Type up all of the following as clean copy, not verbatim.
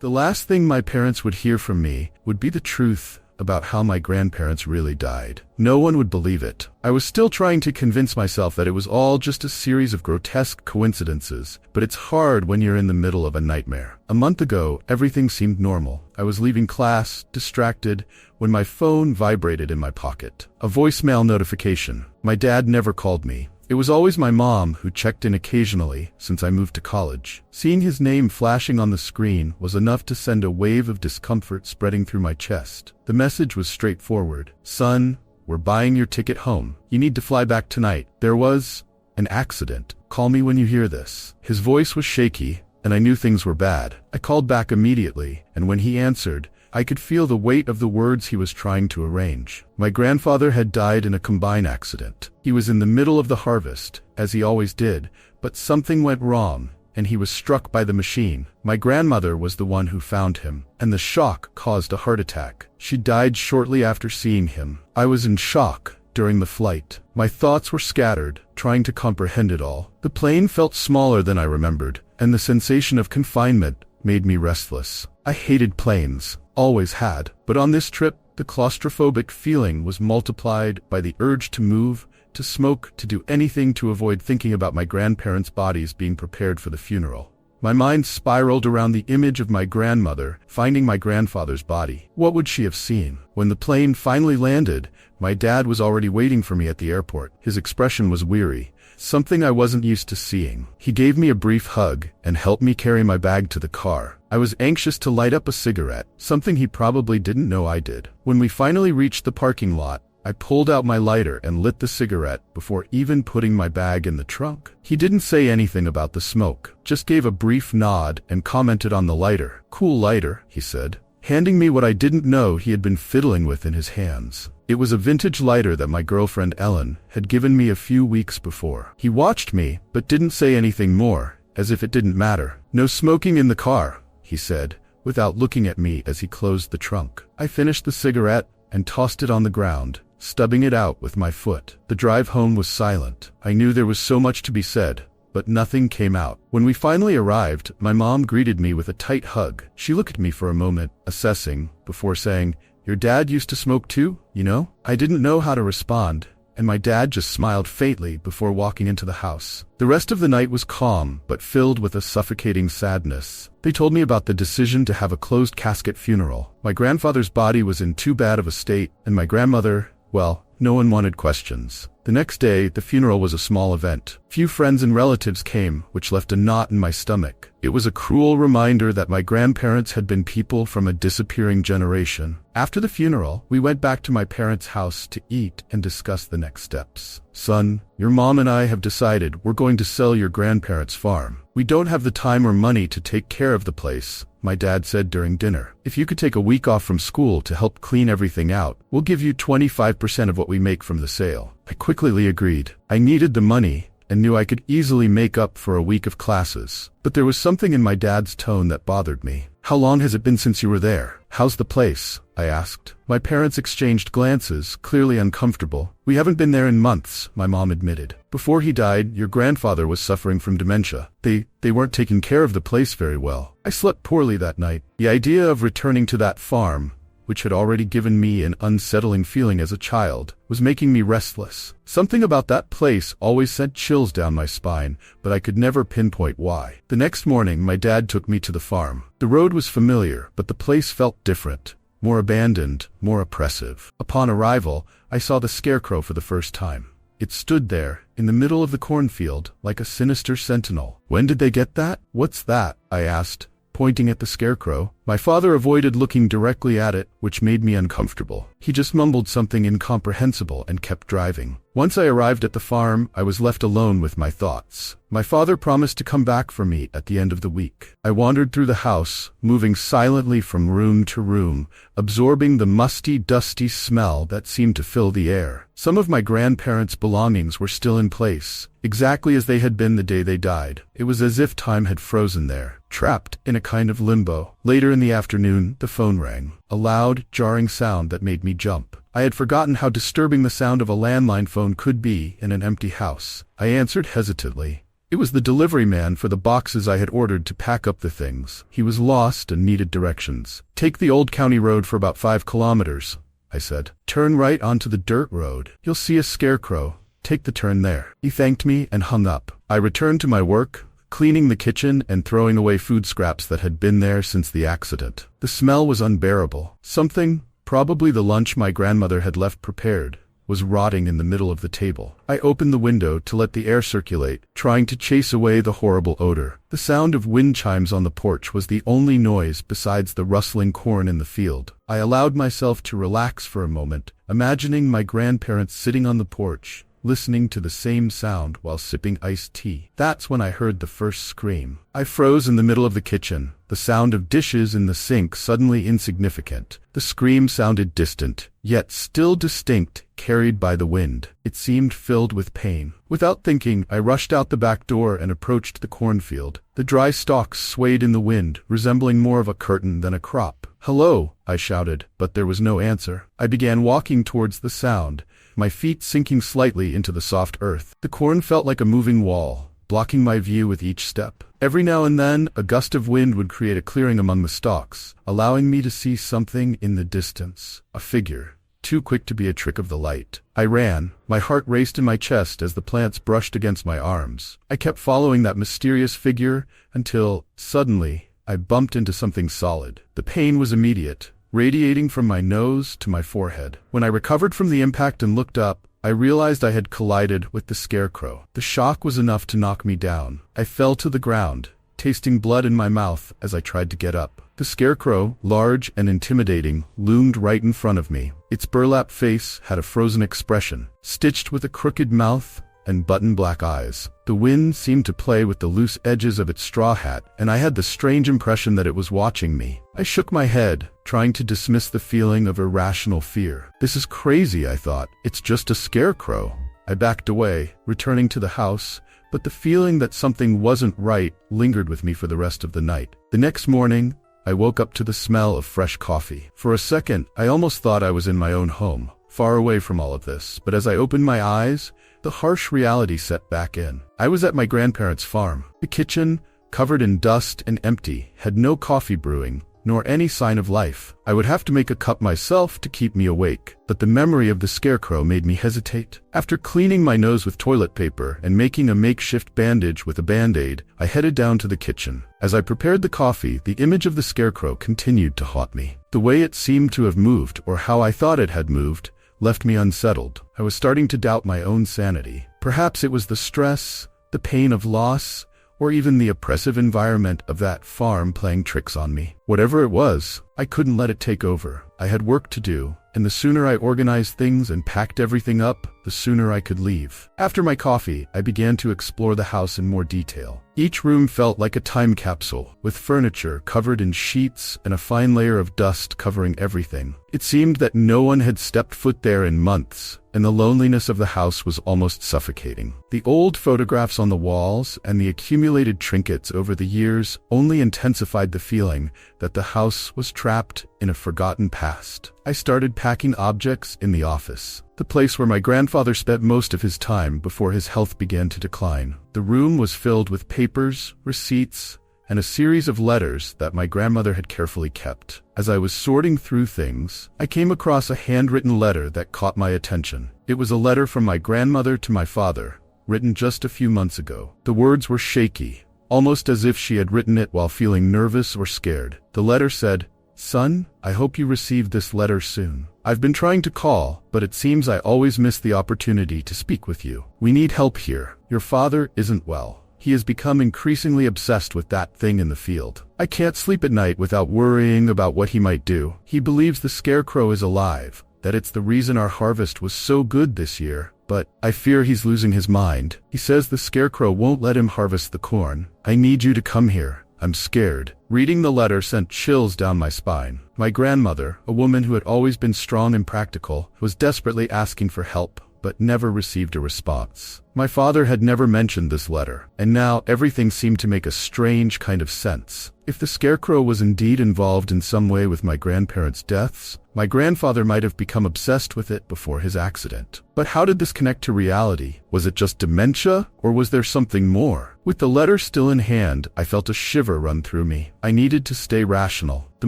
The last thing my parents would hear from me would be the truth about how my grandparents really died. No one would believe it. I was still trying to convince myself that it was all just a series of grotesque coincidences, but it's hard when you're in the middle of a nightmare. A month ago, everything seemed normal. I was leaving class, distracted, when my phone vibrated in my pocket. A voicemail notification. My dad never called me. It was always my mom who checked in occasionally since I moved to college. Seeing his name flashing on the screen was enough to send a wave of discomfort spreading through my chest. The message was straightforward. Son, we're buying your ticket home. You need to fly back tonight. There was an accident. Call me when you hear this. His voice was shaky, and I knew things were bad. I called back immediately, and when he answered, I could feel the weight of the words he was trying to arrange. My grandfather had died in a combine accident. He was in the middle of the harvest, as he always did, but something went wrong, and he was struck by the machine. My grandmother was the one who found him, and the shock caused a heart attack. She died shortly after seeing him. I was in shock during the flight. My thoughts were scattered, trying to comprehend it all. The plane felt smaller than I remembered, and the sensation of confinement made me restless. I hated planes. Always had, but on this trip, the claustrophobic feeling was multiplied by the urge to move, to smoke, to do anything to avoid thinking about my grandparents' bodies being prepared for the funeral. My mind spiraled around the image of my grandmother finding my grandfather's body. What would she have seen? When the plane finally landed, my dad was already waiting for me at the airport. His expression was weary, something I wasn't used to seeing. He gave me a brief hug and helped me carry my bag to the car. I was anxious to light up a cigarette, something he probably didn't know I did. When we finally reached the parking lot, I pulled out my lighter and lit the cigarette before even putting my bag in the trunk. He didn't say anything about the smoke, just gave a brief nod and commented on the lighter. Cool lighter, he said, handing me what I didn't know he had been fiddling with in his hands. It was a vintage lighter that my girlfriend Ellen had given me a few weeks before. He watched me, but didn't say anything more, as if it didn't matter. No smoking in the car, he said, without looking at me as he closed the trunk. I finished the cigarette and tossed it on the ground, stubbing it out with my foot. The drive home was silent. I knew there was so much to be said, but nothing came out. When we finally arrived, my mom greeted me with a tight hug. She looked at me for a moment, assessing, before saying, "Your dad used to smoke too, you know?" I didn't know how to respond, and my dad just smiled faintly before walking into the house. The rest of the night was calm, but filled with a suffocating sadness. They told me about the decision to have a closed casket funeral. My grandfather's body was in too bad of a state, and my grandmother, well, no one wanted questions. The next day, the funeral was a small event. Few friends and relatives came, which left a knot in my stomach. It was a cruel reminder that my grandparents had been people from a disappearing generation. After the funeral, we went back to my parents' house to eat and discuss the next steps. "Son, your mom and I have decided we're going to sell your grandparents' farm. We don't have the time or money to take care of the place," my dad said during dinner. "If you could take a week off from school to help clean everything out, we'll give you 25% of what we make from the sale." I quickly agreed. I needed the money and knew I could easily make up for a week of classes. But there was something in my dad's tone that bothered me. "How long has it been since you were there? How's the place?" I asked. My parents exchanged glances, clearly uncomfortable. "We haven't been there in months," my mom admitted. "Before he died, your grandfather was suffering from dementia. They weren't taking care of the place very well. I slept poorly that night. The idea of returning to that farm, which had already given me an unsettling feeling as a child, was making me restless. Something about that place always sent chills down my spine, but I could never pinpoint why. The next morning, my dad took me to the farm. The road was familiar, but the place felt different, more abandoned, more oppressive. Upon arrival, I saw the Scarecrow for the first time. It stood there, in the middle of the cornfield, like a sinister sentinel. "When did they get that?" "What's that?" I asked, pointing at the Scarecrow. My father avoided looking directly at it, which made me uncomfortable. He just mumbled something incomprehensible and kept driving. Once I arrived at the farm, I was left alone with my thoughts. My father promised to come back for me at the end of the week. I wandered through the house, moving silently from room to room, absorbing the musty, dusty smell that seemed to fill the air. Some of my grandparents' belongings were still in place, exactly as they had been the day they died. It was as if time had frozen there, trapped in a kind of limbo. Later in the afternoon, the phone rang, a loud, jarring sound that made me jump. I had forgotten how disturbing the sound of a landline phone could be in an empty house. I answered hesitantly. It was the delivery man for the boxes I had ordered to pack up the things. He was lost and needed directions. "Take the old county road for about 5 kilometers, I said. "Turn right onto the dirt road. You'll see a scarecrow. Take the turn there." He thanked me and hung up. I returned to my work, cleaning the kitchen and throwing away food scraps that had been there since the accident. The smell was unbearable. Something, probably the lunch my grandmother had left prepared, was rotting in the middle of the table. I opened the window to let the air circulate, trying to chase away the horrible odor. The sound of wind chimes on the porch was the only noise besides the rustling corn in the field. I allowed myself to relax for a moment, imagining my grandparents sitting on the porch, listening to the same sound while sipping iced tea. That's when I heard the first scream. I froze in the middle of the kitchen, the sound of dishes in the sink suddenly insignificant. The scream sounded distant, yet still distinct, carried by the wind. It seemed filled with pain. Without thinking, I rushed out the back door and approached the cornfield. The dry stalks swayed in the wind, resembling more of a curtain than a crop. "Hello," I shouted, but there was no answer. I began walking towards the sound, my feet sinking slightly into the soft earth. The corn felt like a moving wall, blocking my view with each step. Every now and then, a gust of wind would create a clearing among the stalks, allowing me to see something in the distance. A figure, too quick to be a trick of the light. I ran, my heart raced in my chest as the plants brushed against my arms. I kept following that mysterious figure until, suddenly, I bumped into something solid. The pain was immediate, radiating from my nose to my forehead. When I recovered from the impact and looked up, I realized I had collided with the scarecrow. The shock was enough to knock me down. I fell to the ground, tasting blood in my mouth as I tried to get up. The scarecrow, large and intimidating, loomed right in front of me. Its burlap face had a frozen expression, stitched with a crooked mouth and button black eyes. The wind seemed to play with the loose edges of its straw hat, and I had the strange impression that it was watching me. I shook my head, trying to dismiss the feeling of irrational fear. "This is crazy," I thought. "It's just a scarecrow." I backed away, returning to the house, but the feeling that something wasn't right lingered with me for the rest of the night. The next morning, I woke up to the smell of fresh coffee. For a second, I almost thought I was in my own home, far away from all of this, but as I opened my eyes, the harsh reality set back in. I was at my grandparents' farm. The kitchen, covered in dust and empty, had no coffee brewing, nor any sign of life. I would have to make a cup myself to keep me awake, but the memory of the scarecrow made me hesitate. After cleaning my nose with toilet paper and making a makeshift bandage with a Band-Aid, I headed down to the kitchen. As I prepared the coffee, the image of the scarecrow continued to haunt me. The way it seemed to have moved, or how I thought it had moved, left me unsettled. I was starting to doubt my own sanity. Perhaps it was the stress, the pain of loss, or even the oppressive environment of that farm playing tricks on me. Whatever it was, I couldn't let it take over. I had work to do, and the sooner I organized things and packed everything up, the sooner I could leave. After my coffee, I began to explore the house in more detail. Each room felt like a time capsule, with furniture covered in sheets and a fine layer of dust covering everything. It seemed that no one had stepped foot there in months, and the loneliness of the house was almost suffocating. The old photographs on the walls and the accumulated trinkets over the years only intensified the feeling that the house was trapped in a forgotten past. I started packing objects in the office, the place where my grandfather spent most of his time before his health began to decline. The room was filled with papers, receipts, and a series of letters that my grandmother had carefully kept. As I was sorting through things, I came across a handwritten letter that caught my attention. It was a letter from my grandmother to my father, written just a few months ago. The words were shaky, almost as if she had written it while feeling nervous or scared. The letter said, "Son, I hope you receive this letter soon. I've been trying to call, but it seems I always miss the opportunity to speak with you. We need help here. Your father isn't well. He has become increasingly obsessed with that thing in the field. I can't sleep at night without worrying about what he might do. He believes the scarecrow is alive, that it's the reason our harvest was so good this year, but I fear he's losing his mind. He says the scarecrow won't let him harvest the corn. I need you to come here. I'm scared." Reading the letter sent chills down my spine. My grandmother, a woman who had always been strong and practical, was desperately asking for help, but never received a response. My father had never mentioned this letter, and now everything seemed to make a strange kind of sense. If the Scarecrow was indeed involved in some way with my grandparents' deaths, my grandfather might have become obsessed with it before his accident. But how did this connect to reality? Was it just dementia, or was there something more? With the letter still in hand, I felt a shiver run through me. I needed to stay rational. The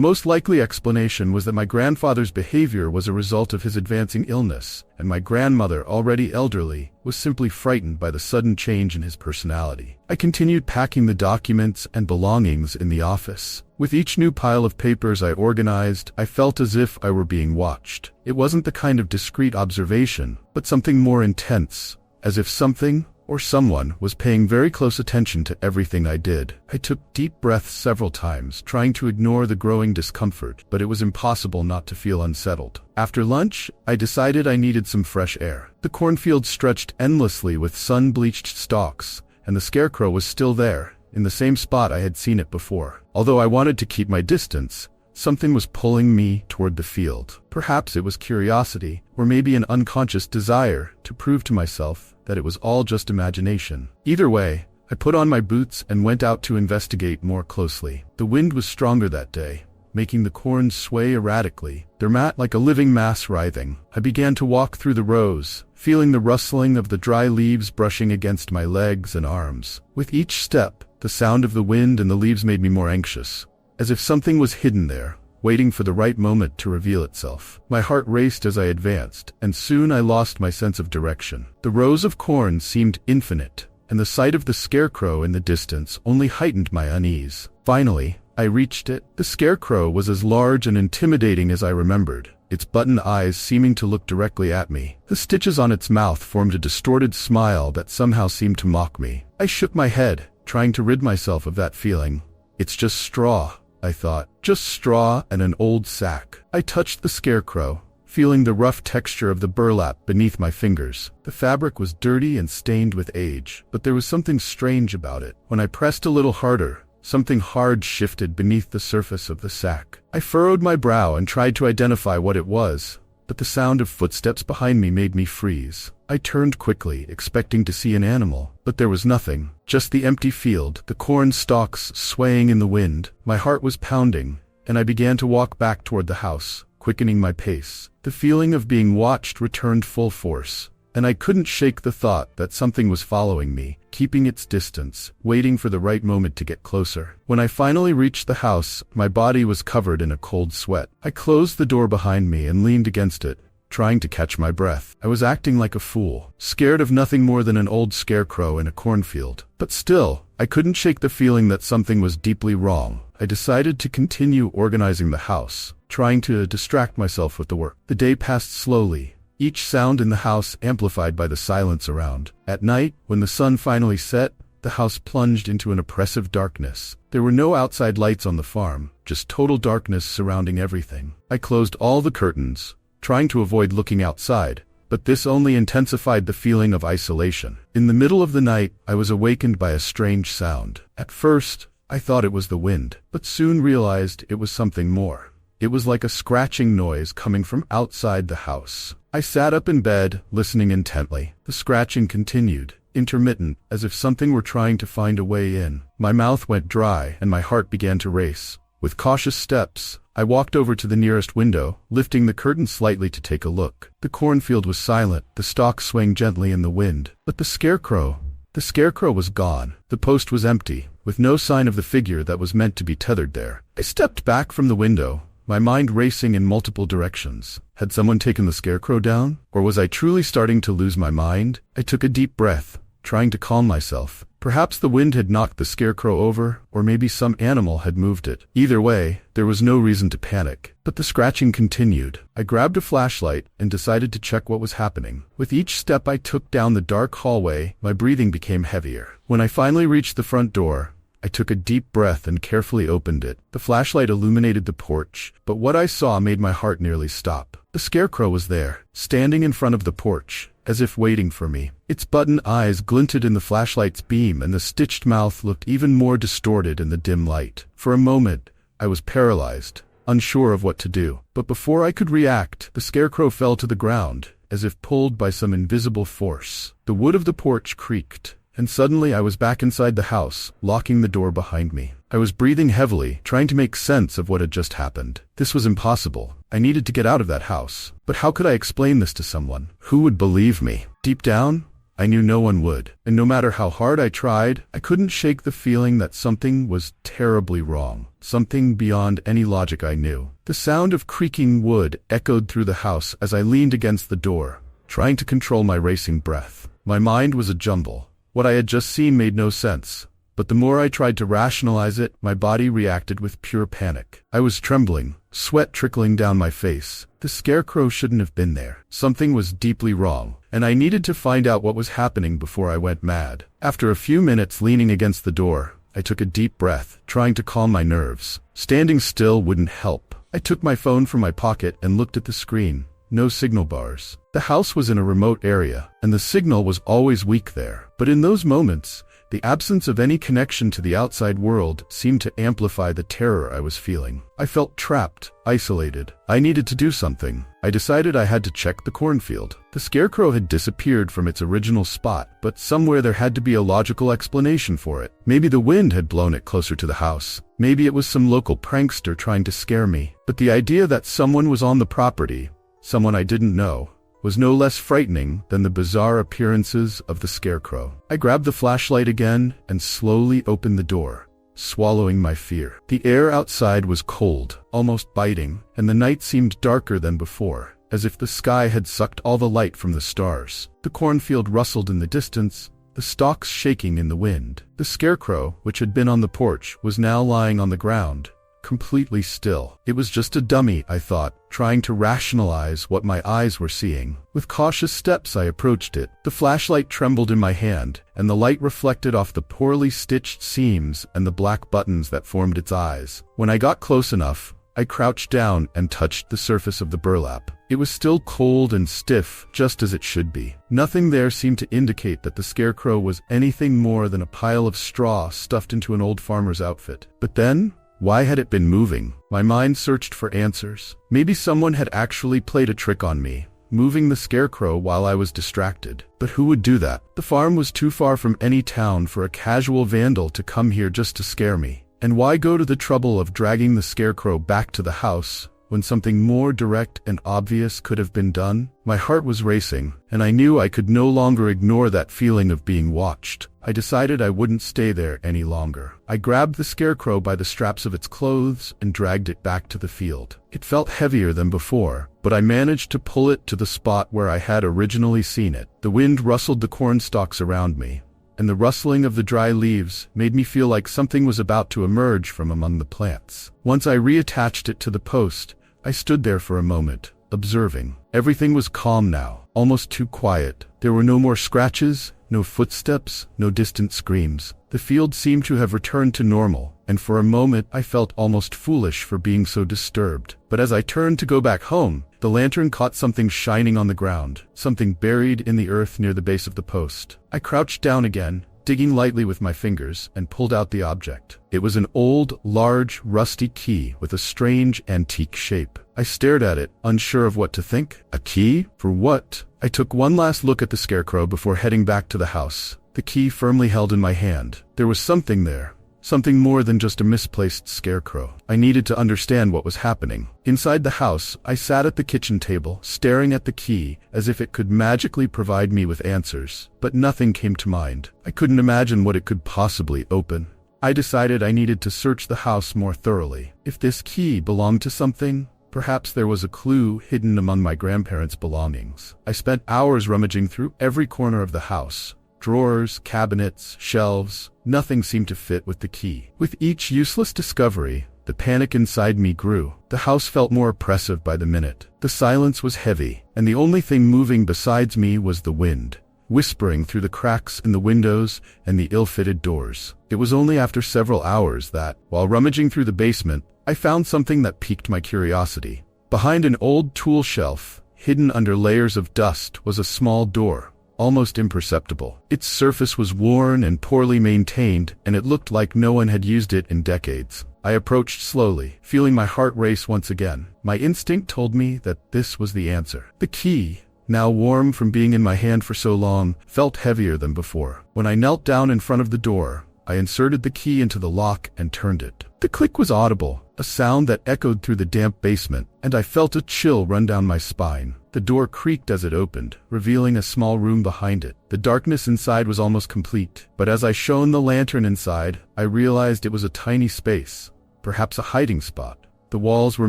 most likely explanation was that my grandfather's behavior was a result of his advancing illness, and my grandmother, already elderly, was simply frightened by the sudden change in his personality. I continued packing the documents and belongings in the office. With each new pile of papers I organized, I felt as if I were being watched. It wasn't the kind of discreet observation, but something more intense, as if something or someone was paying very close attention to everything I did. I took deep breaths several times, trying to ignore the growing discomfort, but it was impossible not to feel unsettled. After lunch, I decided I needed some fresh air. The cornfield stretched endlessly with sun-bleached stalks, and the Scarecrow was still there, in the same spot I had seen it before. Although I wanted to keep my distance, something was pulling me toward the field. Perhaps it was curiosity, or maybe an unconscious desire to prove to myself that it was all just imagination. Either way, I put on my boots and went out to investigate more closely. The wind was stronger that day, making the corn sway erratically, their mat like a living mass writhing. I began to walk through the rows, feeling the rustling of the dry leaves brushing against my legs and arms. With each step, the sound of the wind and the leaves made me more anxious, as if something was hidden there, waiting for the right moment to reveal itself. My heart raced as I advanced, and soon I lost my sense of direction. The rows of corn seemed infinite, and the sight of the Scarecrow in the distance only heightened my unease. Finally, I reached it. The Scarecrow was as large and intimidating as I remembered, its button eyes seeming to look directly at me. The stitches on its mouth formed a distorted smile that somehow seemed to mock me. I shook my head, trying to rid myself of that feeling. It's just straw, I thought. Just straw and an old sack. I touched the Scarecrow, feeling the rough texture of the burlap beneath my fingers. The fabric was dirty and stained with age, but there was something strange about it. When I pressed a little harder, something hard shifted beneath the surface of the sack. I furrowed my brow and tried to identify what it was, but the sound of footsteps behind me made me freeze. I turned quickly, expecting to see an animal, but there was nothing. Just the empty field, the corn stalks swaying in the wind. My heart was pounding, and I began to walk back toward the house, quickening my pace. The feeling of being watched returned full force, and I couldn't shake the thought that something was following me, keeping its distance, waiting for the right moment to get closer. When I finally reached the house, my body was covered in a cold sweat. I closed the door behind me and leaned against it, trying to catch my breath. I was acting like a fool, scared of nothing more than an old scarecrow in a cornfield. But still, I couldn't shake the feeling that something was deeply wrong. I decided to continue organizing the house, trying to distract myself with the work. The day passed slowly, each sound in the house amplified by the silence around. At night, when the sun finally set, the house plunged into an oppressive darkness. There were no outside lights on the farm, just total darkness surrounding everything. I closed all the curtains, trying to avoid looking outside, but this only intensified the feeling of isolation. In the middle of the night, I was awakened by a strange sound. At first, I thought it was the wind, but soon realized it was something more. It was like a scratching noise coming from outside the house. I sat up in bed, listening intently. The scratching continued, intermittent, as if something were trying to find a way in. My mouth went dry, and my heart began to race. With cautious steps, I walked over to the nearest window, lifting the curtain slightly to take a look. The cornfield was silent, the stalks swaying gently in the wind. But the scarecrow was gone. The post was empty, with no sign of the figure that was meant to be tethered there. I stepped back from the window, my mind racing in multiple directions. Had someone taken the scarecrow down? Or was I truly starting to lose my mind? I took a deep breath, trying to calm myself. Perhaps the wind had knocked the scarecrow over, or maybe some animal had moved it. Either way, there was no reason to panic. But the scratching continued. I grabbed a flashlight and decided to check what was happening. With each step I took down the dark hallway, my breathing became heavier. When I finally reached the front door, I took a deep breath and carefully opened it. The flashlight illuminated the porch, but what I saw made my heart nearly stop. The scarecrow was there, standing in front of the porch, as if waiting for me. Its button eyes glinted in the flashlight's beam, and the stitched mouth looked even more distorted in the dim light. For a moment, I was paralyzed, unsure of what to do. But before I could react, the scarecrow fell to the ground, as if pulled by some invisible force. The wood of the porch creaked, and suddenly I was back inside the house, locking the door behind me. I was breathing heavily, trying to make sense of what had just happened. This was impossible. I needed to get out of that house. But how could I explain this to someone? Who would believe me? Deep down, I knew no one would. And no matter how hard I tried, I couldn't shake the feeling that something was terribly wrong. Something beyond any logic I knew. The sound of creaking wood echoed through the house as I leaned against the door, trying to control my racing breath. My mind was a jumble. What I had just seen made no sense, but the more I tried to rationalize it, my body reacted with pure panic. I was trembling, sweat trickling down my face. The Scarecrow shouldn't have been there. Something was deeply wrong, and I needed to find out what was happening before I went mad. After a few minutes leaning against the door, I took a deep breath, trying to calm my nerves. Standing still wouldn't help. I took my phone from my pocket and looked at the screen. No signal bars. The house was in a remote area, and the signal was always weak there. But in those moments, the absence of any connection to the outside world seemed to amplify the terror I was feeling. I felt trapped, isolated. I needed to do something. I decided I had to check the cornfield. The Scarecrow had disappeared from its original spot, but somewhere there had to be a logical explanation for it. Maybe the wind had blown it closer to the house. Maybe it was some local prankster trying to scare me. But the idea that someone was on the property, someone I didn't know, was no less frightening than the bizarre appearances of the Scarecrow. I grabbed the flashlight again and slowly opened the door, swallowing my fear. The air outside was cold, almost biting, and the night seemed darker than before, as if the sky had sucked all the light from the stars. The cornfield rustled in the distance, the stalks shaking in the wind. The Scarecrow, which had been on the porch, was now lying on the ground, completely still. It was just a dummy, I thought, trying to rationalize what my eyes were seeing. With cautious steps I approached it. The flashlight trembled in my hand, and the light reflected off the poorly stitched seams and the black buttons that formed its eyes. When I got close enough, I crouched down and touched the surface of the burlap. It was still cold and stiff, just as it should be. Nothing there seemed to indicate that the Scarecrow was anything more than a pile of straw stuffed into an old farmer's outfit. But then, why had it been moving? My mind searched for answers. Maybe someone had actually played a trick on me, moving the Scarecrow while I was distracted. But who would do that? The farm was too far from any town for a casual vandal to come here just to scare me. And why go to the trouble of dragging the Scarecrow back to the house when something more direct and obvious could have been done? My heart was racing, and I knew I could no longer ignore that feeling of being watched. I decided I wouldn't stay there any longer. I grabbed the Scarecrow by the straps of its clothes and dragged it back to the field. It felt heavier than before, but I managed to pull it to the spot where I had originally seen it. The wind rustled the corn stalks around me, and the rustling of the dry leaves made me feel like something was about to emerge from among the plants. Once I reattached it to the post, I stood there for a moment, observing. Everything was calm now, almost too quiet. There were no more scratches, no footsteps, no distant screams. The field seemed to have returned to normal, and for a moment I felt almost foolish for being so disturbed. But as I turned to go back home, the lantern caught something shining on the ground, something buried in the earth near the base of the post. I crouched down again, digging lightly with my fingers, and pulled out the object. It was an old, large, rusty key with a strange, antique shape. I stared at it, unsure of what to think. A key? For what? I took one last look at the Scarecrow before heading back to the house, the key firmly held in my hand. There was something there. Something more than just a misplaced Scarecrow. I needed to understand what was happening. Inside the house, I sat at the kitchen table, staring at the key as if it could magically provide me with answers. But nothing came to mind. I couldn't imagine what it could possibly open. I decided I needed to search the house more thoroughly. If this key belonged to something, perhaps there was a clue hidden among my grandparents' belongings. I spent hours rummaging through every corner of the house. Drawers, cabinets, shelves, nothing seemed to fit with the key. With each useless discovery, the panic inside me grew. The house felt more oppressive by the minute. The silence was heavy, and the only thing moving besides me was the wind, whispering through the cracks in the windows and the ill-fitted doors. It was only after several hours that, while rummaging through the basement, I found something that piqued my curiosity. Behind an old tool shelf, hidden under layers of dust, was a small door, almost imperceptible. Its surface was worn and poorly maintained, and it looked like no one had used it in decades. I approached slowly, feeling my heart race once again. My instinct told me that this was the answer. The key, now warm from being in my hand for so long, felt heavier than before. When I knelt down in front of the door, I inserted the key into the lock and turned it. The click was audible, a sound that echoed through the damp basement, and I felt a chill run down my spine. The door creaked as it opened, revealing a small room behind it. The darkness inside was almost complete, but as I shone the lantern inside, I realized it was a tiny space, perhaps a hiding spot. The walls were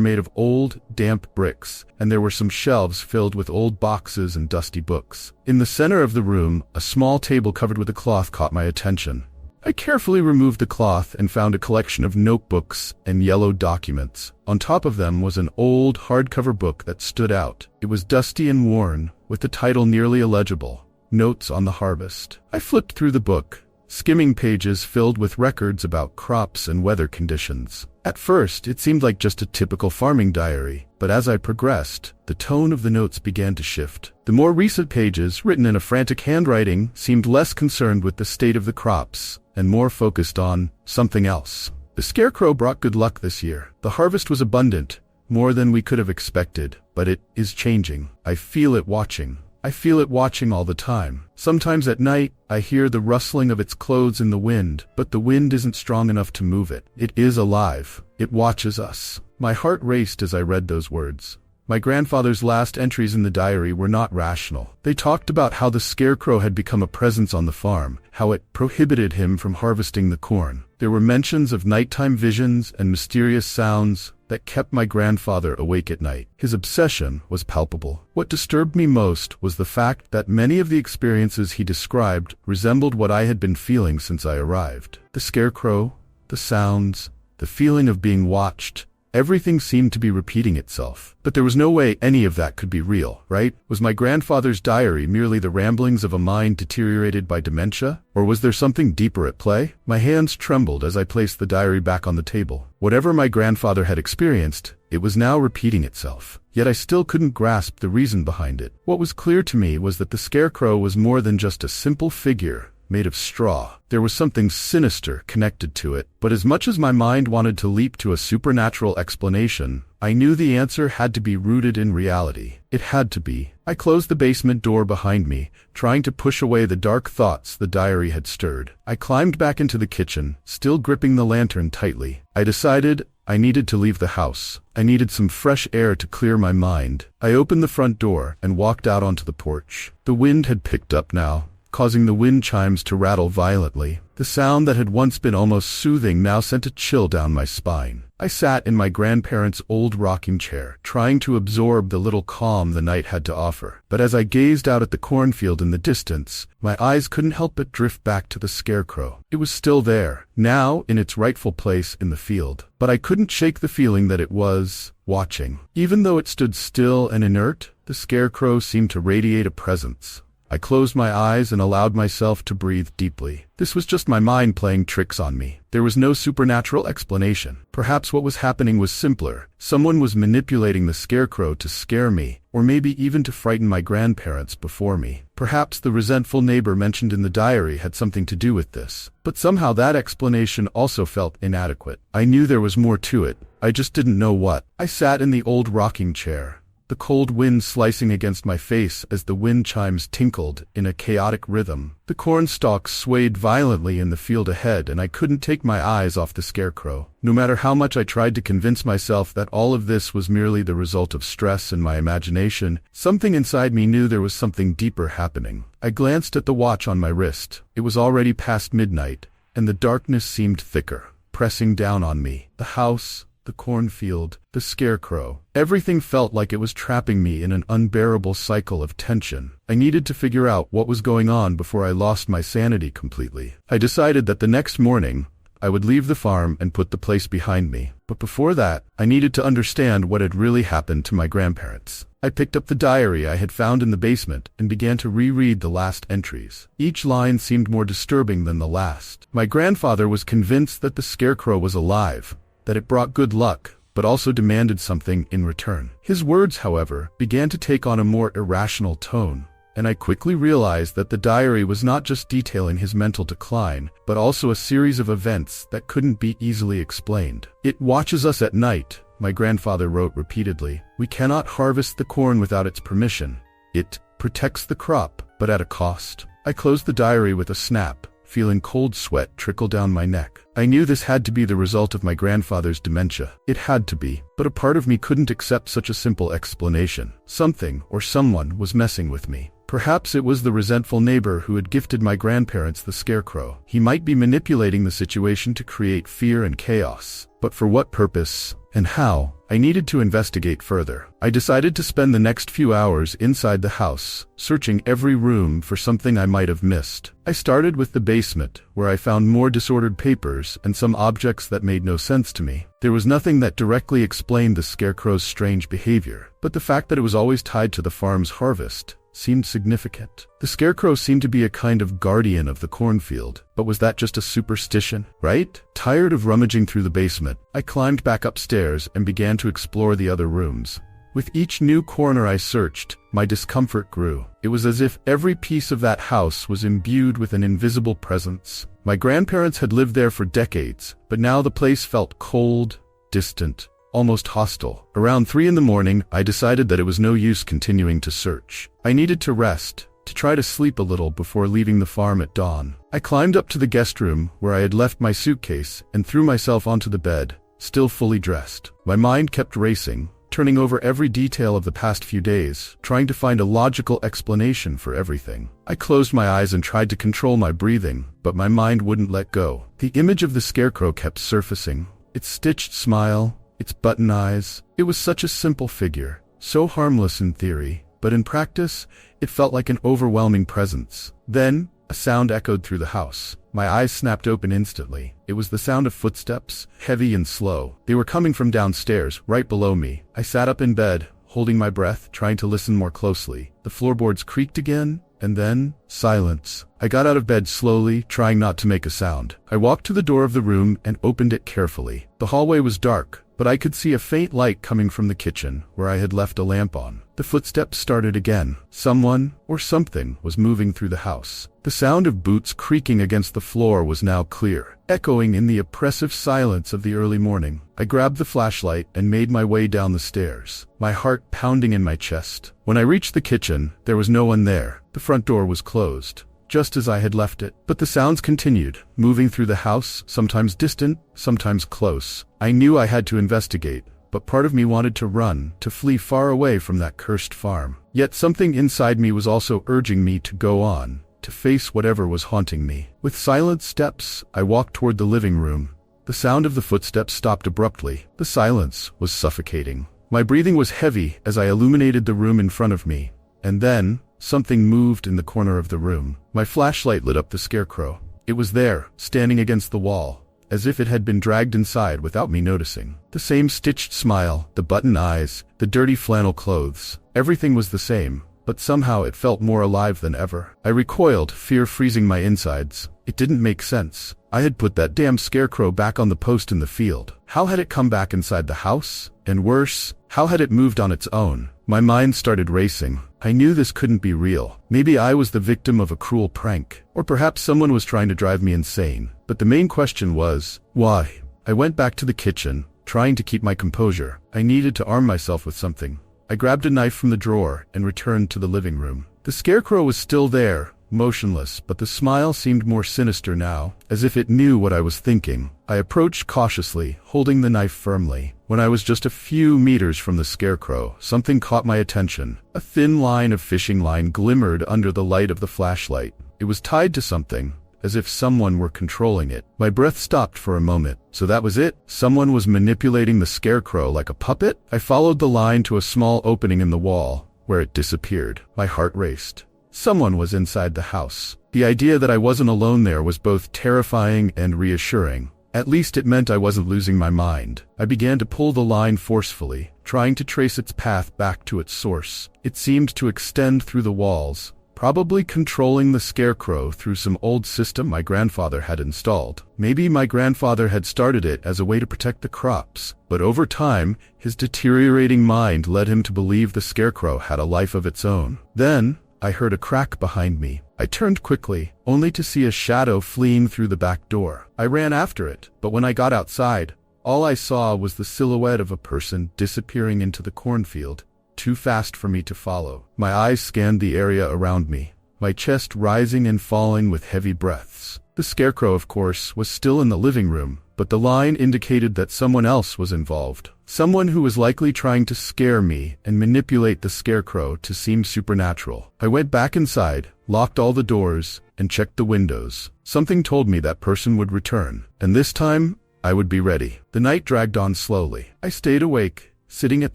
made of old, damp bricks, and there were some shelves filled with old boxes and dusty books. In the center of the room, a small table covered with a cloth caught my attention. I carefully removed the cloth and found a collection of notebooks and yellow documents. On top of them was an old, hardcover book that stood out. It was dusty and worn, with the title nearly illegible, Notes on the Harvest. I flipped through the book, skimming pages filled with records about crops and weather conditions. At first, it seemed like just a typical farming diary, but as I progressed, the tone of the notes began to shift. The more recent pages, written in a frantic handwriting, seemed less concerned with the state of the crops and more focused on something else. The Scarecrow brought good luck this year. The harvest was abundant, more than we could have expected, but it is changing. I feel it watching. I feel it watching all the time. Sometimes at night, I hear the rustling of its clothes in the wind, but the wind isn't strong enough to move it. It is alive. It watches us. My heart raced as I read those words. My grandfather's last entries in the diary were not rational. They talked about how the Scarecrow had become a presence on the farm, how it prohibited him from harvesting the corn. There were mentions of nighttime visions and mysterious sounds that kept my grandfather awake at night. His obsession was palpable. What disturbed me most was the fact that many of the experiences he described resembled what I had been feeling since I arrived. The Scarecrow, the sounds, the feeling of being watched, everything seemed to be repeating itself. But there was no way any of that could be real, right? Was my grandfather's diary merely the ramblings of a mind deteriorated by dementia? Or was there something deeper at play? My hands trembled as I placed the diary back on the table. Whatever my grandfather had experienced, it was now repeating itself. Yet I still couldn't grasp the reason behind it. What was clear to me was that the Scarecrow was more than just a simple figure made of straw. There was something sinister connected to it, but as much as my mind wanted to leap to a supernatural explanation, I knew the answer had to be rooted in reality. It had to be. I closed the basement door behind me, trying to push away the dark thoughts the diary had stirred. I climbed back into the kitchen, still gripping the lantern tightly. I decided I needed to leave the house. I needed some fresh air to clear my mind. I opened the front door and walked out onto the porch. The wind had picked up now, causing the wind chimes to rattle violently. The sound that had once been almost soothing now sent a chill down my spine. I sat in my grandparents' old rocking chair, trying to absorb the little calm the night had to offer. But as I gazed out at the cornfield in the distance, my eyes couldn't help but drift back to the Scarecrow. It was still there, now in its rightful place in the field. But I couldn't shake the feeling that it was watching. Even though it stood still and inert, the Scarecrow seemed to radiate a presence. I closed my eyes and allowed myself to breathe deeply. This was just my mind playing tricks on me. There was no supernatural explanation. Perhaps what was happening was simpler. Someone was manipulating the Scarecrow to scare me, or maybe even to frighten my grandparents before me. Perhaps the resentful neighbor mentioned in the diary had something to do with this. But somehow that explanation also felt inadequate. I knew there was more to it. I just didn't know what. I sat in the old rocking chair, the cold wind slicing against my face as the wind chimes tinkled in a chaotic rhythm. The corn stalks swayed violently in the field ahead, and I couldn't take my eyes off the Scarecrow. No matter how much I tried to convince myself that all of this was merely the result of stress and my imagination, something inside me knew there was something deeper happening. I glanced at the watch on my wrist. It was already past midnight, and the darkness seemed thicker, pressing down on me. The house, the cornfield, the Scarecrow. Everything felt like it was trapping me in an unbearable cycle of tension. I needed to figure out what was going on before I lost my sanity completely. I decided that the next morning, I would leave the farm and put the place behind me. But before that, I needed to understand what had really happened to my grandparents. I picked up the diary I had found in the basement and began to reread the last entries. Each line seemed more disturbing than the last. My grandfather was convinced that the Scarecrow was alive, that it brought good luck, but also demanded something in return. His words, however, began to take on a more irrational tone, and I quickly realized that the diary was not just detailing his mental decline, but also a series of events that couldn't be easily explained. "It watches us at night," my grandfather wrote repeatedly. "We cannot harvest the corn without its permission. It protects the crop, but at a cost. I closed the diary with a snap, feeling cold sweat trickle down my neck. I knew this had to be the result of my grandfather's dementia. It had to be, but a part of me couldn't accept such a simple explanation. Something or someone was messing with me. Perhaps it was the resentful neighbor who had gifted my grandparents the Scarecrow. He might be manipulating the situation to create fear and chaos. But for what purpose and how? I needed to investigate further. I decided to spend the next few hours inside the house, searching every room for something I might have missed. I started with the basement, where I found more disordered papers and some objects that made no sense to me. There was nothing that directly explained the Scarecrow's strange behavior, but the fact that it was always tied to the farm's harvest seemed significant. The Scarecrow seemed to be a kind of guardian of the cornfield, but was that just a superstition, right? Tired of rummaging through the basement, I climbed back upstairs and began to explore the other rooms. With each new corner I searched, my discomfort grew. It was as if every piece of that house was imbued with an invisible presence. My grandparents had lived there for decades, but now the place felt cold, distant, almost hostile. Around 3 a.m, I decided that it was no use continuing to search. I needed to rest, to try to sleep a little before leaving the farm at dawn. I climbed up to the guest room where I had left my suitcase and threw myself onto the bed, still fully dressed. My mind kept racing, turning over every detail of the past few days, trying to find a logical explanation for everything. I closed my eyes and tried to control my breathing, but my mind wouldn't let go. The image of the Scarecrow kept surfacing, its stitched smile, its button eyes. It was such a simple figure, so harmless in theory, but in practice, it felt like an overwhelming presence. Then, a sound echoed through the house. My eyes snapped open instantly. It was the sound of footsteps, heavy and slow. They were coming from downstairs, right below me. I sat up in bed, holding my breath, trying to listen more closely. The floorboards creaked again, and then, silence. I got out of bed slowly, trying not to make a sound. I walked to the door of the room and opened it carefully. The hallway was dark, but I could see a faint light coming from the kitchen, where I had left a lamp on. The footsteps started again. Someone, or something, was moving through the house. The sound of boots creaking against the floor was now clear, echoing in the oppressive silence of the early morning. I grabbed the flashlight and made my way down the stairs, my heart pounding in my chest. When I reached the kitchen, there was no one there. The front door was closed, just as I had left it. But the sounds continued, moving through the house, sometimes distant, sometimes close. I knew I had to investigate, but part of me wanted to run, to flee far away from that cursed farm. Yet something inside me was also urging me to go on, to face whatever was haunting me. With silent steps, I walked toward the living room. The sound of the footsteps stopped abruptly. The silence was suffocating. My breathing was heavy as I illuminated the room in front of me, and then, something moved in the corner of the room. My flashlight lit up the Scarecrow. It was there, standing against the wall, as if it had been dragged inside without me noticing. The same stitched smile, the button eyes, the dirty flannel clothes. Everything was the same, but somehow it felt more alive than ever. I recoiled, fear freezing my insides. It didn't make sense. I had put that damn Scarecrow back on the post in the field. How had it come back inside the house? And worse, how had it moved on its own? My mind started racing. I knew this couldn't be real. Maybe I was the victim of a cruel prank, or perhaps someone was trying to drive me insane. But the main question was, why? I went back to the kitchen, trying to keep my composure. I needed to arm myself with something. I grabbed a knife from the drawer and returned to the living room. The Scarecrow was still there, motionless, but the smile seemed more sinister now, as if it knew what I was thinking. I approached cautiously, holding the knife firmly. When I was just a few meters from the Scarecrow, something caught my attention. A thin line of fishing line glimmered under the light of the flashlight. It was tied to something, as if someone were controlling it. My breath stopped for a moment. So that was it? Someone was manipulating the Scarecrow like a puppet? I followed the line to a small opening in the wall, where it disappeared. My heart raced. Someone was inside the house. The idea that I wasn't alone there was both terrifying and reassuring. At least it meant I wasn't losing my mind. I began to pull the line forcefully, trying to trace its path back to its source. It seemed to extend through the walls, probably controlling the Scarecrow through some old system my grandfather had installed. Maybe my grandfather had started it as a way to protect the crops, but over time, his deteriorating mind led him to believe the Scarecrow had a life of its own. Then, I heard a crack behind me. I turned quickly, only to see a shadow fleeing through the back door. I ran after it, but when I got outside, all I saw was the silhouette of a person disappearing into the cornfield, too fast for me to follow. My eyes scanned the area around me, my chest rising and falling with heavy breaths. The Scarecrow, of course, was still in the living room, but the line indicated that someone else was involved. Someone who was likely trying to scare me and manipulate the Scarecrow to seem supernatural. I went back inside, locked all the doors, and checked the windows. Something told me that person would return, and this time, I would be ready. The night dragged on slowly. I stayed awake, sitting at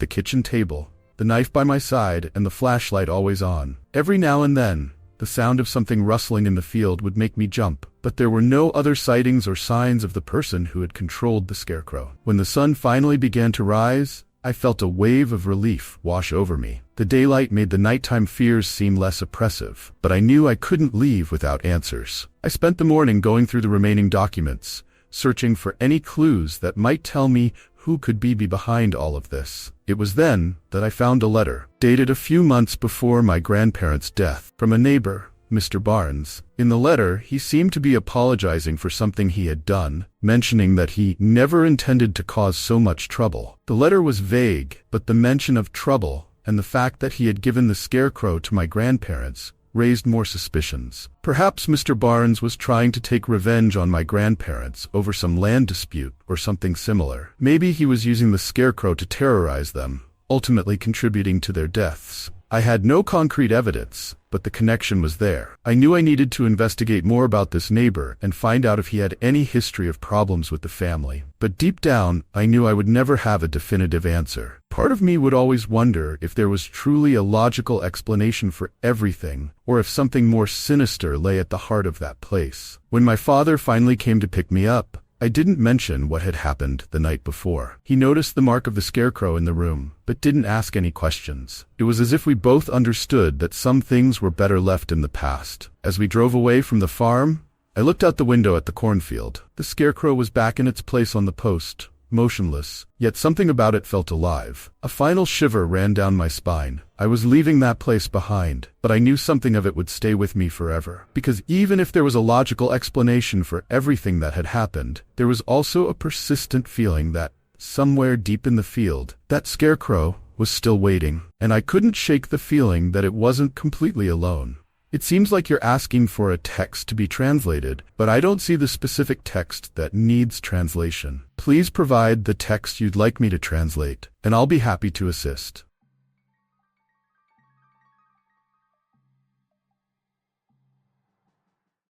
the kitchen table, the knife by my side and the flashlight always on. Every now and then, the sound of something rustling in the field would make me jump, but there were no other sightings or signs of the person who had controlled the Scarecrow. When the sun finally began to rise, I felt a wave of relief wash over me. The daylight made the nighttime fears seem less oppressive, but I knew I couldn't leave without answers. I spent the morning going through the remaining documents, searching for any clues that might tell me who could be behind all of this. It was then that I found a letter, dated a few months before my grandparents' death, from a neighbor, Mr. Barnes. In the letter, he seemed to be apologizing for something he had done, mentioning that he never intended to cause so much trouble. The letter was vague, but the mention of trouble and the fact that he had given the Scarecrow to my grandparents raised more suspicions. Perhaps Mr. Barnes was trying to take revenge on my grandparents over some land dispute or something similar. Maybe he was using the Scarecrow to terrorize them, ultimately contributing to their deaths. I had no concrete evidence, but the connection was there. I knew I needed to investigate more about this neighbor and find out if he had any history of problems with the family. But deep down, I knew I would never have a definitive answer. Part of me would always wonder if there was truly a logical explanation for everything, or if something more sinister lay at the heart of that place. When my father finally came to pick me up, I didn't mention what had happened the night before. He noticed the mark of the Scarecrow in the room, but didn't ask any questions. It was as if we both understood that some things were better left in the past. As we drove away from the farm, I looked out the window at the cornfield. The Scarecrow was back in its place on the post, motionless, yet something about it felt alive. A final shiver ran down my spine. I was leaving that place behind, but I knew something of it would stay with me forever. Because even if there was a logical explanation for everything that had happened, there was also a persistent feeling that, somewhere deep in the field, that Scarecrow was still waiting. And I couldn't shake the feeling that it wasn't completely alone. It seems like you're asking for a text to be translated, but I don't see the specific text that needs translation. Please provide the text you'd like me to translate, and I'll be happy to assist.